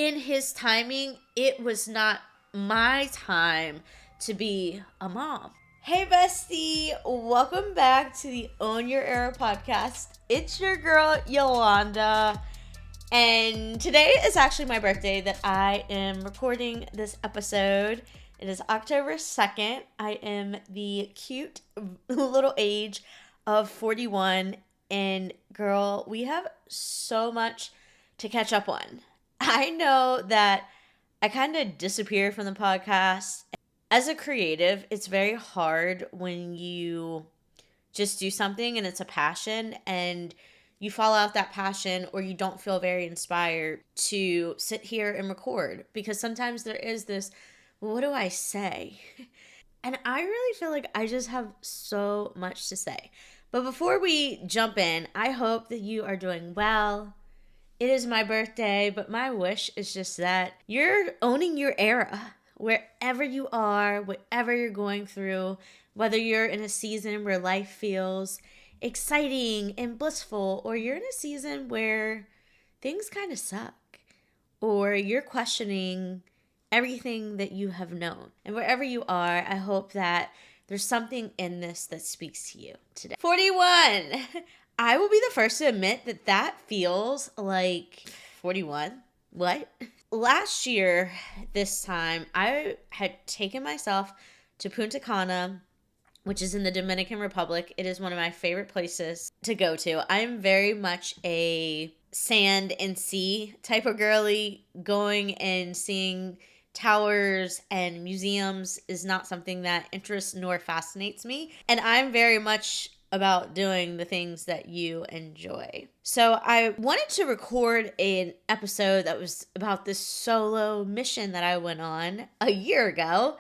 in his timing, it was not my time to be a mom. Hey bestie, welcome back to the Own Your Era podcast. It's your girl Yolanda, and today is actually my birthday that I am recording this episode. It is October 2nd. I am the cute little age of 41, and girl, we have so much to catch up on. I know that I kind of disappeared from the podcast. As a creative, it's very hard when you just do something and it's a passion and you follow out that passion, or you don't feel very inspired to sit here and record, because sometimes there is this, well, what do I say? And I really feel like I just have so much to say. But before we jump in, I hope that you are doing well. It is my birthday, but my wish is just that you're owning your era. Wherever you are, whatever you're going through, whether you're in a season where life feels exciting and blissful, or you're in a season where things kind of suck, or you're questioning everything that you have known. And wherever you are, I hope that there's something in this that speaks to you today. 41! I will be the first to admit that feels like 41. What? Last year, this time, I had taken myself to Punta Cana, which is in the Dominican Republic. It is one of my favorite places to go to. I'm very much a sand and sea type of girly. Going and seeing towers and museums is not something that interests nor fascinates me. And I'm very much about doing the things that you enjoy. So I wanted to record an episode that was about this solo mission that I went on a year ago,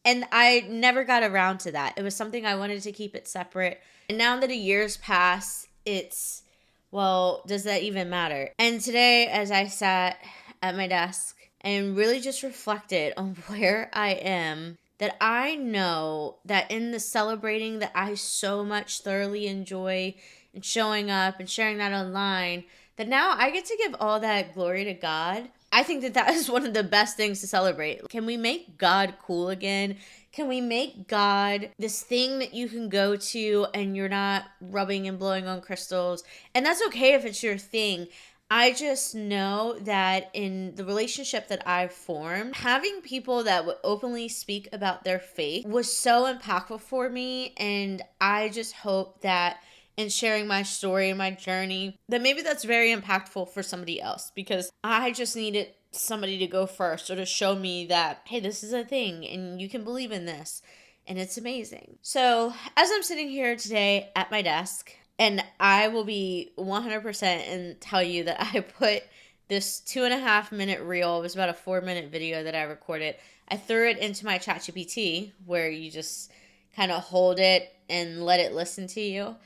and I never got around to that. It was something I wanted to keep it separate. And now that a year's passed, it's, well, does that even matter? And today, as I sat at my desk and really just reflected on where I am, that I know that in the celebrating that I so much thoroughly enjoy, and showing up and sharing that online, that now I get to give all that glory to God. I think that is one of the best things to celebrate. Can we make God cool again? Can we make God this thing that you can go to and you're not rubbing and blowing on crystals? And that's okay if it's your thing. I just know that in the relationship that I've formed, having people that would openly speak about their faith was so impactful for me. And I just hope that in sharing my story and my journey, that maybe that's very impactful for somebody else, because I just needed somebody to go first, or to show me that, hey, this is a thing and you can believe in this and it's amazing. So as I'm sitting here today at my desk, and I will be 100% and tell you that I put this 2.5 minute reel, it was about a 4-minute video that I recorded. I threw it into my ChatGPT, where you just kind of hold it and let it listen to you.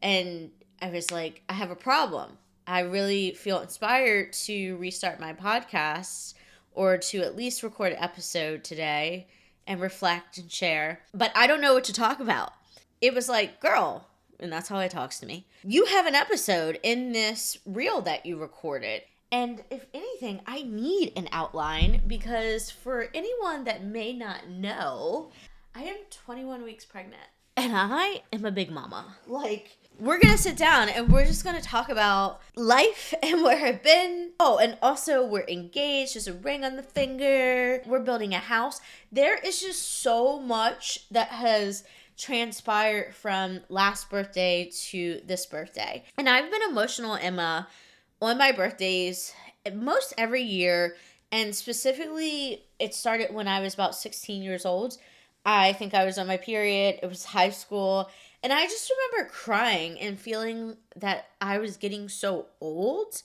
And I was like, I have a problem. I really feel inspired to restart my podcast, or to at least record an episode today and reflect and share. But I don't know what to talk about. It was like, girl, and that's how it talks to me, you have an episode in this reel that you recorded. And if anything, I need an outline, because for anyone that may not know, I am 21 weeks pregnant. And I am a big mama. Like, we're going to sit down and we're just going to talk about life and where I've been. Oh, and also we're engaged. There's a ring on the finger. We're building a house. There is just so much that has transpired from last birthday to this birthday. And I've been emotional, Emma, on my birthdays most every year. And specifically, it started when I was about 16 years old. I think I was on my period. It was high school. And I just remember crying and feeling that I was getting so old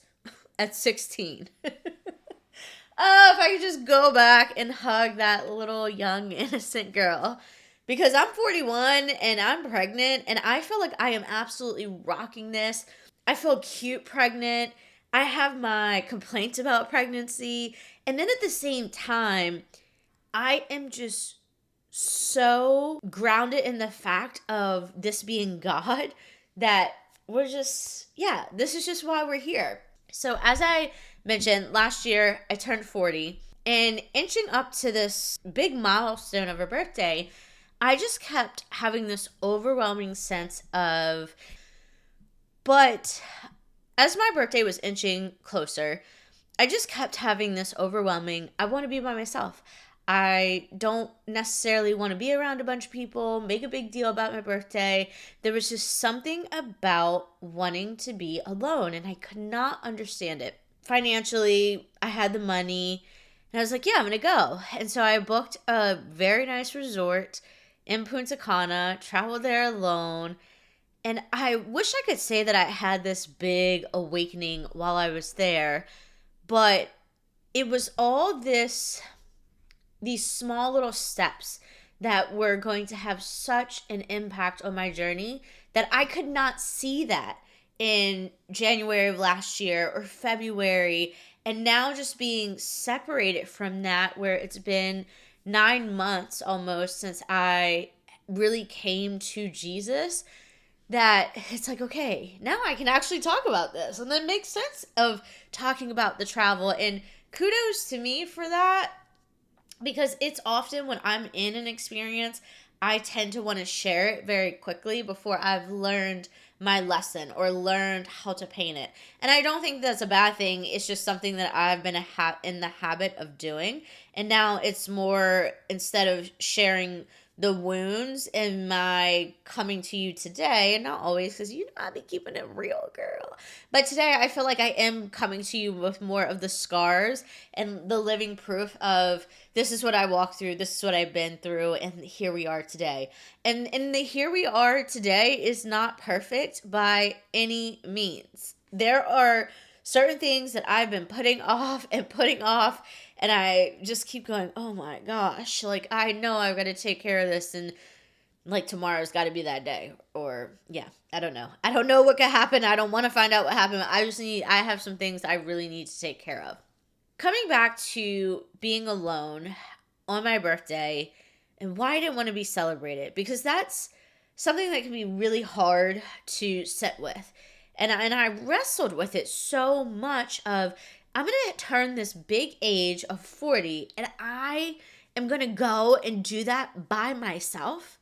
at 16. Oh, if I could just go back and hug that little young innocent girl. Because I'm 41 and I'm pregnant, and I feel like I am absolutely rocking this. I feel cute pregnant. I have my complaints about pregnancy. And then at the same time, I am just so grounded in the fact of this being God, that we're just, yeah, this is just why we're here. So as I mentioned, last year I turned 40, and inching up to this big milestone of a birthday, I just kept having this overwhelming sense of, but as my birthday was inching closer, I just kept having this overwhelming, I want to be by myself. I don't necessarily want to be around a bunch of people, make a big deal about my birthday. There was just something about wanting to be alone, and I could not understand it. Financially, I had the money, and I was like, yeah, I'm going to go. And so I booked a very nice resort in Punta Cana, traveled there alone. And I wish I could say that I had this big awakening while I was there, but it was all these small little steps that were going to have such an impact on my journey that I could not see that in January of last year or February. And now just being separated from that, where it's been 9 months almost since I really came to Jesus, that it's like, okay, now I can actually talk about this. And then makes sense of talking about the travel. And kudos to me for that, because it's often when I'm in an experience, I tend to want to share it very quickly before I've learned my lesson or learned how to paint it. And I don't think that's a bad thing. It's just something that I've been in the habit of doing. And now it's more, instead of sharing the wounds in my coming to you today, and not always, because you know I be keeping it real, girl. But today I feel like I am coming to you with more of the scars and the living proof of, this is what I walked through, this is what I've been through, and here we are today. And the here we are today is not perfect by any means. There are certain things that I've been putting off, and I just keep going, oh my gosh, like, I know I've got to take care of this, and like tomorrow's got to be that day. Or yeah, I don't know what could happen. I don't want to find out what happened. I have some things I really need to take care of. Coming back to being alone on my birthday and why I didn't want to be celebrated, because that's something that can be really hard to sit with. And I wrestled with it so much of, I'm going to turn this big age of 40 and I am going to go and do that by myself.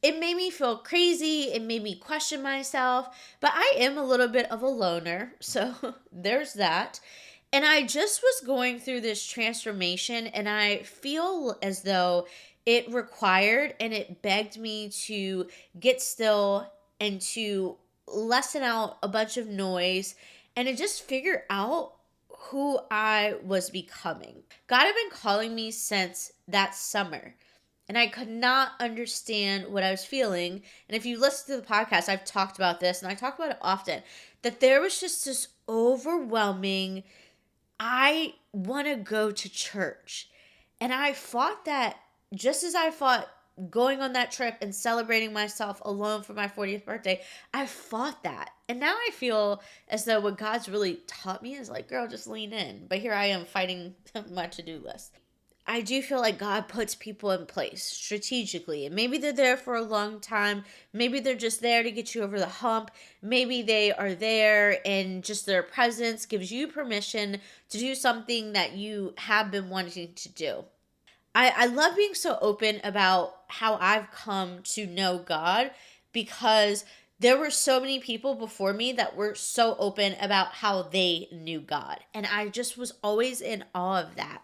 It made me feel crazy. It made me question myself, but I am a little bit of a loner. So there's that. And I just was going through this transformation, and I feel as though it required and it begged me to get still and to lessen out a bunch of noise and to just figure out who I was becoming. God had been calling me since that summer, and I could not understand what I was feeling. And if you listen to the podcast, I've talked about this, and I talk about it often, that there was just this overwhelming, I want to go to church. And I fought that just as I fought going on that trip and celebrating myself alone for my 40th birthday. I fought that. And now I feel as though what God's really taught me is like, girl, just lean in. But here I am fighting my to-do list. I do feel like God puts people in place strategically. And maybe they're there for a long time. Maybe they're just there to get you over the hump. Maybe they are there and just their presence gives you permission to do something that you have been wanting to do. I love being so open about how I've come to know God, because there were so many people before me that were so open about how they knew God. And I just was always in awe of that.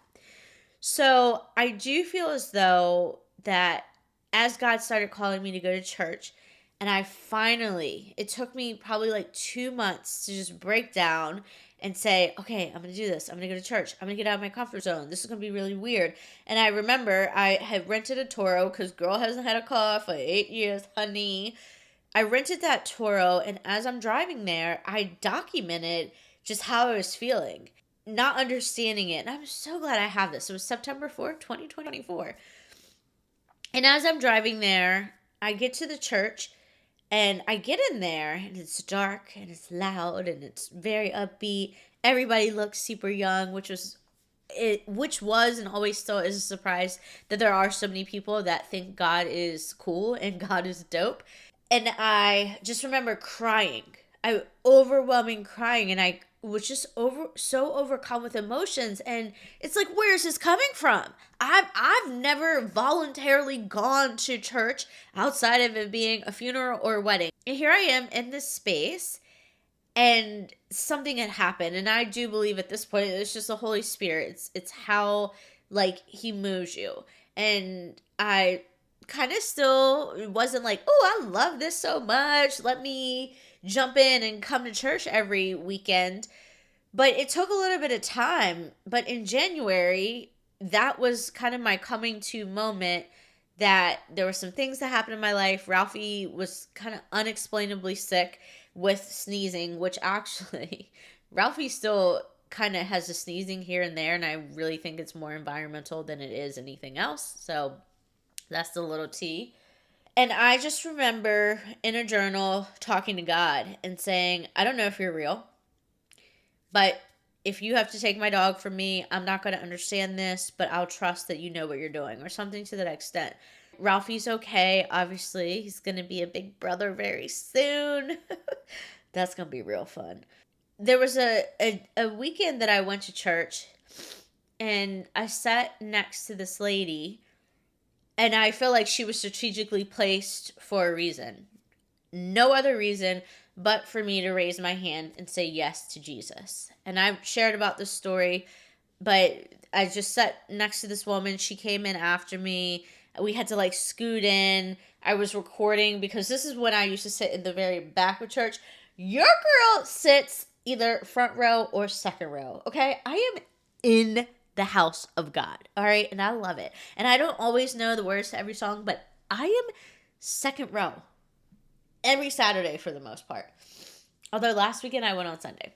So I do feel as though that as God started calling me to go to church, and it took me probably like 2 months to just break down and say, okay, I'm going to do this. I'm going to go to church. I'm going to get out of my comfort zone. This is going to be really weird. And I remember I had rented a Toro, because girl hasn't had a car for 8 years, honey. I rented that Toro, and as I'm driving there, I documented just how I was feeling, not understanding it. And I'm so glad I have this. It was September 4th, 2024. And as I'm driving there, I get to the church, and I get in there, and it's dark, and it's loud, and it's very upbeat. Everybody looks super young, which was and always still is a surprise that there are so many people that think God is cool and God is dope. And I just remember crying. Overwhelming crying, and I was just so overcome with emotions, and it's like, where's this coming from? I've never voluntarily gone to church outside of it being a funeral or a wedding. And here I am in this space, and something had happened, and I do believe at this point it's just the Holy Spirit. It's how like he moves you. And I kind of still wasn't like, oh, I love this so much, let me jump in and come to church every weekend. But it took a little bit of time. But in January, that was kind of my coming to moment, that there were some things that happened in my life. Ralphie was kind of unexplainably sick with sneezing, which actually, Ralphie still kind of has a sneezing here and there, and I really think it's more environmental than it is anything else. So that's the little T. And I just remember in a journal talking to God and saying, I don't know if you're real, but if you have to take my dog from me, I'm not going to understand this, but I'll trust that you know what you're doing, or something to that extent. Ralphie's okay. Obviously, he's going to be a big brother very soon. That's going to be real fun. There was a weekend that I went to church, and I sat next to this lady, and I feel like she was strategically placed for a reason. No other reason but for me to raise my hand and say yes to Jesus. And I've shared about this story, but I just sat next to this woman. She came in after me. We had to like scoot in. I was recording because this is when I used to sit in the very back of church. Your girl sits either front row or second row, okay? I am in the house of God, all right? And I love it. And I don't always know the words to every song, but I am second row every Saturday for the most part. Although last weekend I went on Sunday.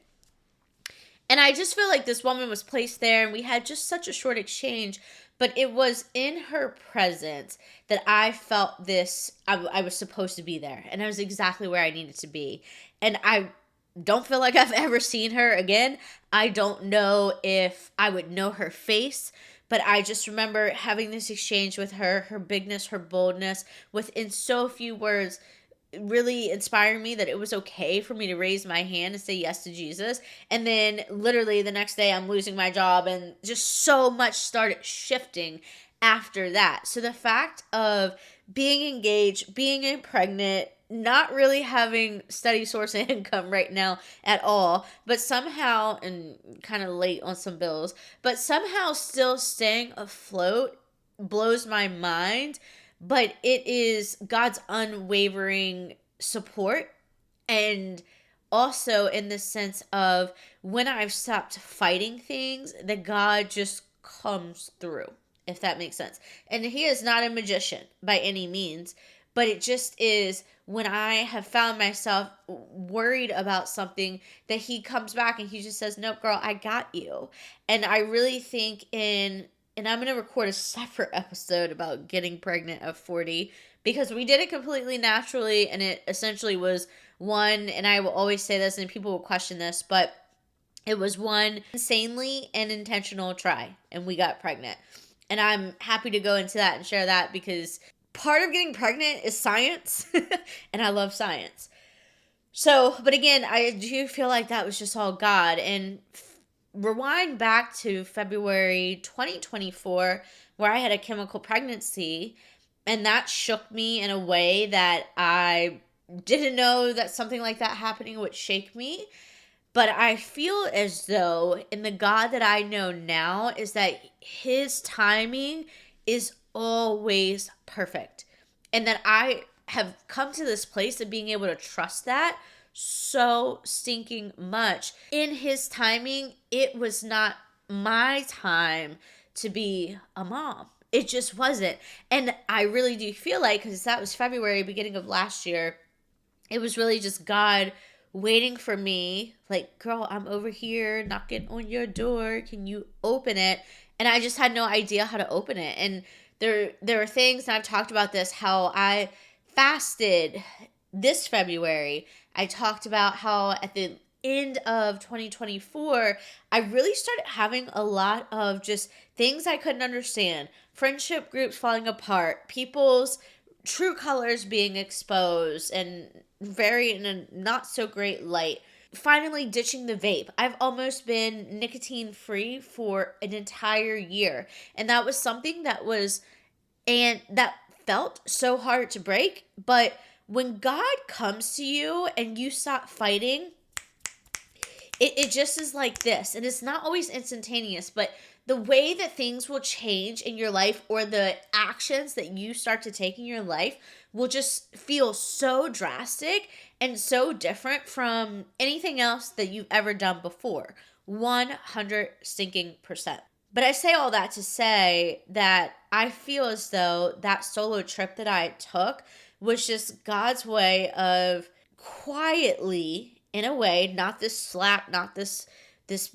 And I just feel like this woman was placed there, and we had just such a short exchange, but it was in her presence that I felt this, I was supposed to be there, and I was exactly where I needed to be. And I don't feel like I've ever seen her again. I don't know if I would know her face, but I just remember having this exchange with her, her bigness, her boldness, within so few words, really inspiring me that it was okay for me to raise my hand and say yes to Jesus. And then literally the next day I'm losing my job, and just so much started shifting after that. So the fact of being engaged, being pregnant, not really having steady source of income right now at all, but somehow, and kind of late on some bills, but somehow still staying afloat blows my mind. But it is God's unwavering support, and also in the sense of when I've stopped fighting things, that God just comes through, if that makes sense. And he is not a magician by any means, but it just is when I have found myself worried about something, that he comes back and he just says, nope, girl, I got you. And I really think and I'm going to record a separate episode about getting pregnant at 40, because we did it completely naturally, and it essentially was one, and I will always say this and people will question this, but it was one insanely and intentional try, and we got pregnant. And I'm happy to go into that and share that, because part of getting pregnant is science, and I love science. So, but again, I do feel like that was just all God. And rewind back to February 2024, where I had a chemical pregnancy, and that shook me in a way that I didn't know that something like that happening would shake me. But I feel as though in the God that I know now is that his timing is always perfect. And that I have come to this place of being able to trust that so stinking much. In his timing, it was not my time to be a mom. It just wasn't. And I really do feel like, because that was February, beginning of last year, it was really just God waiting for me, like, girl, I'm over here knocking on your door. Can you open it? And I just had no idea how to open it. And there are things, and I've talked about this, how I fasted this February. I talked about how at the end of 2024, I really started having a lot of just things I couldn't understand. Friendship groups falling apart, people's true colors being exposed and very in a not so great light. finally ditching the vape. I've almost been nicotine free for an entire year. And that was something that felt so hard to break. But when God comes to you and you stop fighting, it just is like this. And it's not always instantaneous, but the way that things will change in your life, or the actions that you start to take in your life, will just feel so drastic and so different from anything else that you've ever done before. 100 stinking percent. But I say all that to say that I feel as though that solo trip that I took was just God's way of quietly, in a way, not this slap, not this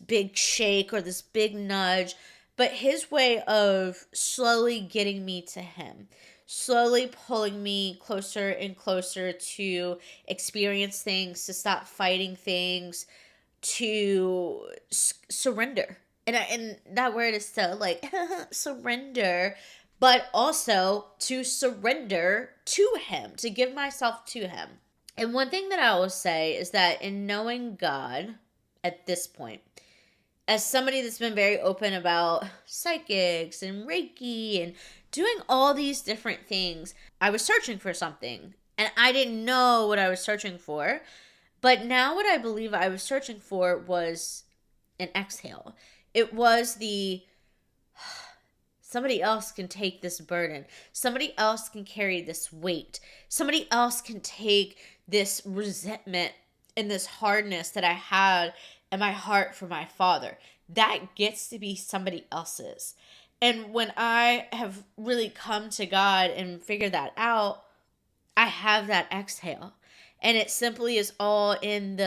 big shake or this big nudge, but his way of slowly getting me to him, slowly pulling me closer and closer to experience things, to stop fighting things, to surrender. And that word is so like surrender, but also to surrender to him, to give myself to him. And one thing that I will say is that in knowing God at this point, as somebody that's been very open about psychics and Reiki and doing all these different things, I was searching for something and I didn't know what I was searching for. But now what I believe I was searching for was an exhale. It was somebody else can take this burden. Somebody else can carry this weight. Somebody else can take this resentment and this hardness that I had in my heart for my father. That gets to be somebody else's. And when I have really come to God and figured that out, I have that exhale. And it simply is all in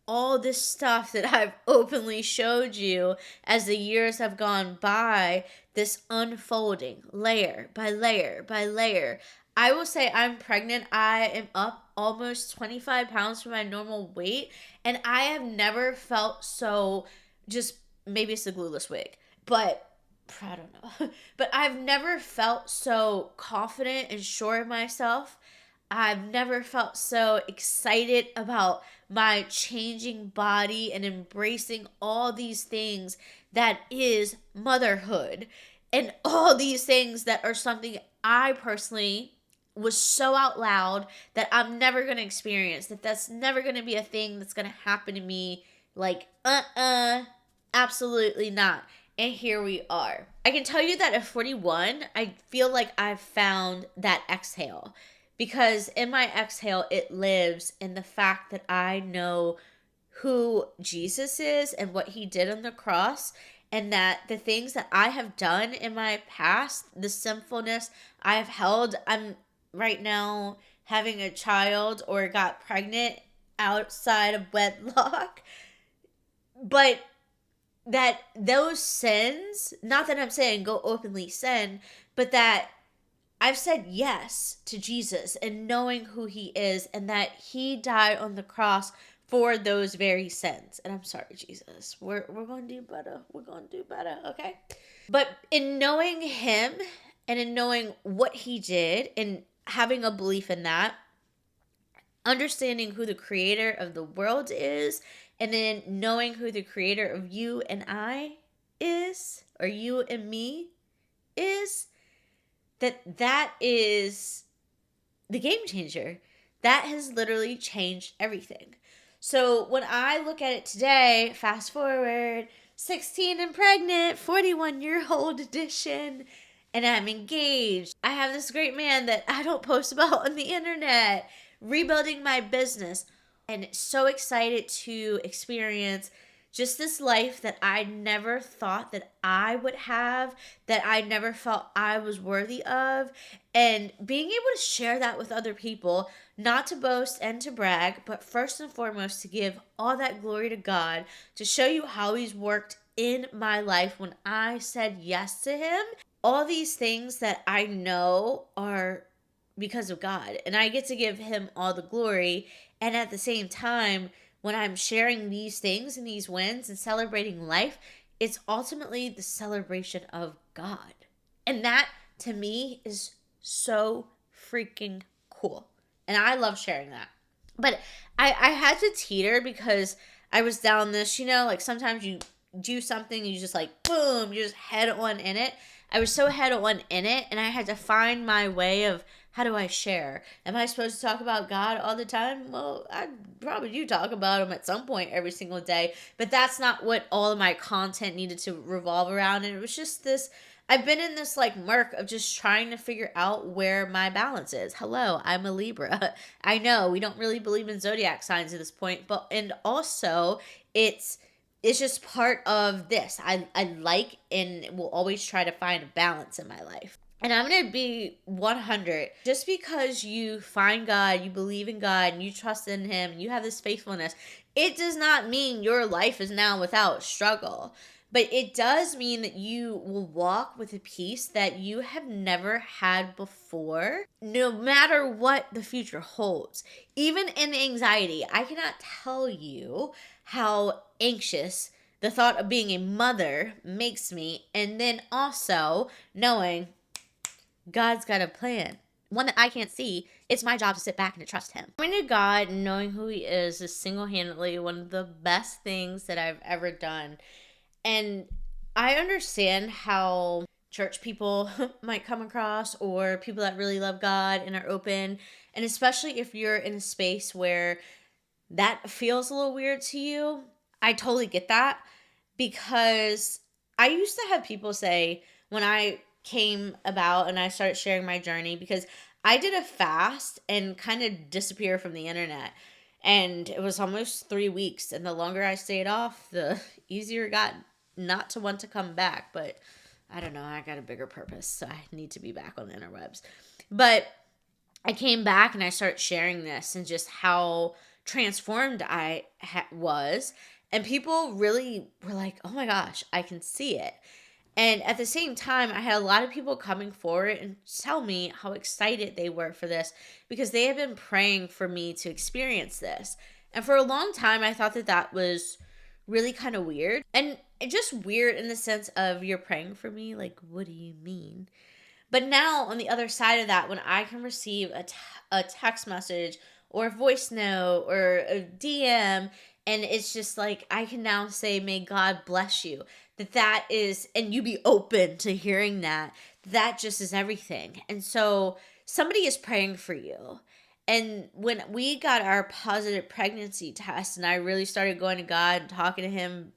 all this stuff that I've openly showed you as the years have gone by, this unfolding layer by layer by layer. I will say I'm pregnant. I am up almost 25 pounds from my normal weight, and I have never felt so, just maybe it's a glueless wig, but I don't know. But I've never felt so confident and sure of myself. I've never felt so excited about my changing body and embracing all these things that is motherhood, and all these things that are something I personally was so out loud that I'm never going to experience, that's never going to be a thing that's going to happen to me. Like, absolutely not. And here we are. I can tell you that at 41, I feel like I've found that exhale. Because in my exhale, it lives in the fact that I know who Jesus is and what he did on the cross, and that the things that I have done in my past, the sinfulness I have held, I'm right now having a child or got pregnant outside of wedlock, but that those sins, not that I'm saying go openly sin, but that I've said yes to Jesus and knowing who he is, and that he died on the cross for those very sins. And I'm sorry, Jesus. We're going to do better. We're going to do better, okay? But in knowing him and in knowing what he did and having a belief in that, understanding who the creator of the world is, and then knowing who the creator of you and I is, or you and me is, that is the game changer. That has literally changed everything. So when I look at it today, fast forward, 16 and pregnant, 41-year-old edition, and I'm engaged. I have this great man that I don't post about on the internet, rebuilding my business, and so excited to experience just this life that I never thought that I would have, that I never felt I was worthy of, and being able to share that with other people, not to boast and to brag, but first and foremost to give all that glory to God, to show you how he's worked in my life when I said yes to him. All these things that I know are because of God, and I get to give him all the glory. And at the same time, when I'm sharing these things and these wins and celebrating life, it's ultimately the celebration of God. And that, to me, is so freaking cool. And I love sharing that. But I had to teeter because I was down this, like sometimes you do something, you just like, boom, you're just head on in it. I was so head on in it, and I had to find my way of how do I share? Am I supposed to talk about God all the time? Well, I probably do talk about him at some point every single day, but that's not what all of my content needed to revolve around. And it was just this, I've been in this like murk of just trying to figure out where my balance is. Hello, I'm a Libra. I know we don't really believe in zodiac signs at this point, but and also it's just part of this. I like and will always try to find a balance in my life. And I'm going to be 100. Just because you find God, you believe in God, and you trust in him, and you have this faithfulness, it does not mean your life is now without struggle. But it does mean that you will walk with a peace that you have never had before, no matter what the future holds. Even in the anxiety, I cannot tell you how anxious the thought of being a mother makes me. And then also knowing God's got a plan, one that I can't see. It's my job to sit back and to trust him. Coming to God and knowing who he is single-handedly one of the best things that I've ever done. And I understand how church people might come across, or people that really love God and are open. And especially if you're in a space where that feels a little weird to you, I totally get that. Because I used to have people say, when I came about and I started sharing my journey, because I did a fast and kind of disappear from the internet. And it was almost 3 weeks. And the longer I stayed off, the easier it got not to want to come back. But I don't know, I got a bigger purpose, so I need to be back on the interwebs. But I came back and I started sharing this and just how transformed I was. And people really were like, oh my gosh, I can see it. And at the same time, I had a lot of people coming forward and tell me how excited they were for this, because they had been praying for me to experience this. And for a long time, I thought that that was really kind of weird. And just weird in the sense of, you're praying for me? Like, what do you mean? But now, on the other side of that, when I can receive a text message or a voice note or a DM, and it's just like, I can now say, may God bless you. That is, and you be open to hearing that. That just is everything. And so somebody is praying for you. And when we got our positive pregnancy test, and I really started going to God and talking to him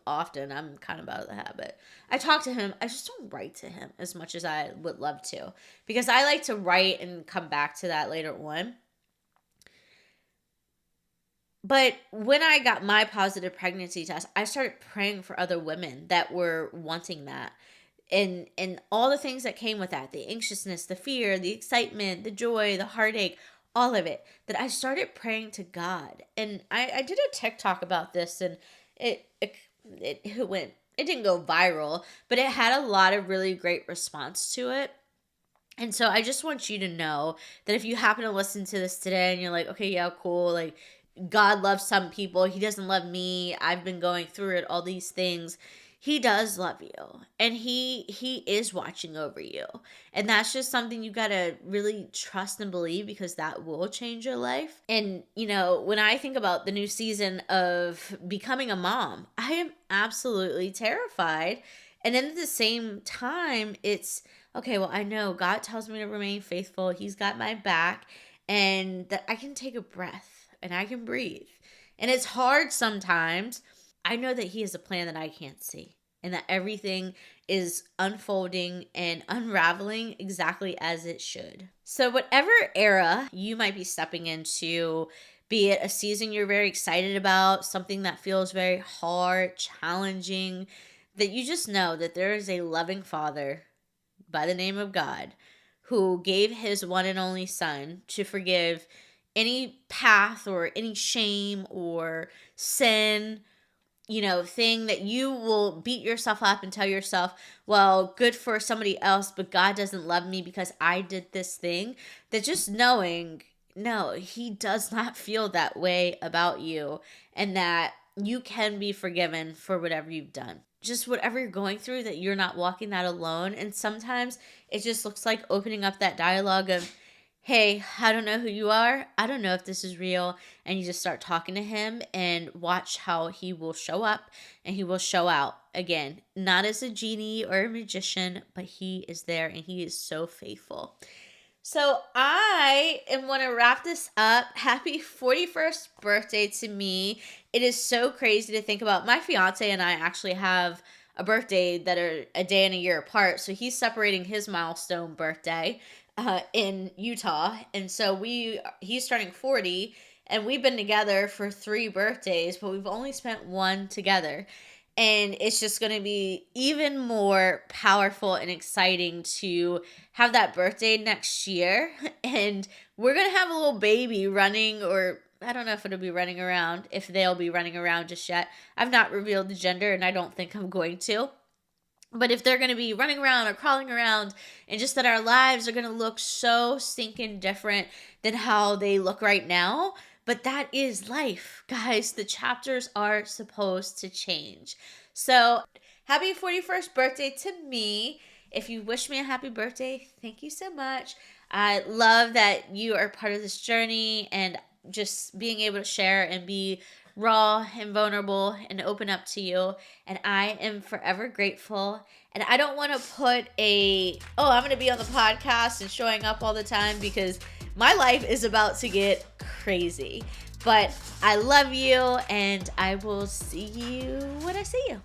often, I'm kind of out of the habit. I talk to him. I just don't write to him as much as I would love to, because I like to write and come back to that later on. But when I got my positive pregnancy test, I started praying for other women that were wanting that. And all the things that came with that, the anxiousness, the fear, the excitement, the joy, the heartache, all of it, that I started praying to God. And I did a TikTok about this, and it didn't go viral, but it had a lot of really great response to it. And so I just want you to know that if you happen to listen to this today and you're like, okay, yeah, cool, like, God loves some people, he doesn't love me, I've been going through it, all these things. He does love you, and he is watching over you. And that's just something you got to really trust and believe, because that will change your life. And when I think about the new season of becoming a mom, I am absolutely terrified. And then at the same time, it's okay, well, I know God tells me to remain faithful, he's got my back, and that I can take a breath and I can breathe. And it's hard sometimes. I know that he has a plan that I can't see, and that everything is unfolding and unraveling exactly as it should. So whatever era you might be stepping into, be it a season you're very excited about, something that feels very hard, challenging, that you just know that there is a loving Father by the name of God who gave his one and only Son to forgive any path or any shame or sin, thing that you will beat yourself up and tell yourself, well, good for somebody else, but God doesn't love me because I did this thing. That just knowing, no, he does not feel that way about you, and that you can be forgiven for whatever you've done. Just whatever you're going through, that you're not walking that alone. And sometimes it just looks like opening up that dialogue of, hey, I don't know who you are. I don't know if this is real. And you just start talking to him and watch how he will show up and he will show out. Again, not as a genie or a magician, but he is there and he is so faithful. So I am want to wrap this up. Happy 41st birthday to me. It is so crazy to think about. My fiance and I actually have a birthday that are a day and a year apart. So he's separating his milestone birthday in Utah. And so he's turning 40 and we've been together for 3 birthdays, but we've only spent one together. And it's just going to be even more powerful and exciting to have that birthday next year. And we're going to have a little baby running, or I don't know if it'll be running around, if they'll be running around just yet. I've not revealed the gender and I don't think I'm going to. But if they're going to be running around or crawling around, and just that our lives are going to look so stinking different than how they look right now. But that is life, guys. The chapters are supposed to change. So happy 41st birthday to me. If you wish me a happy birthday, thank you so much. I love that you are part of this journey and just being able to share and be raw and vulnerable and open up to you. And I am forever grateful. And I don't want to put I'm going to be on the podcast and showing up all the time, because my life is about to get crazy. But I love you, and I will see you when I see you.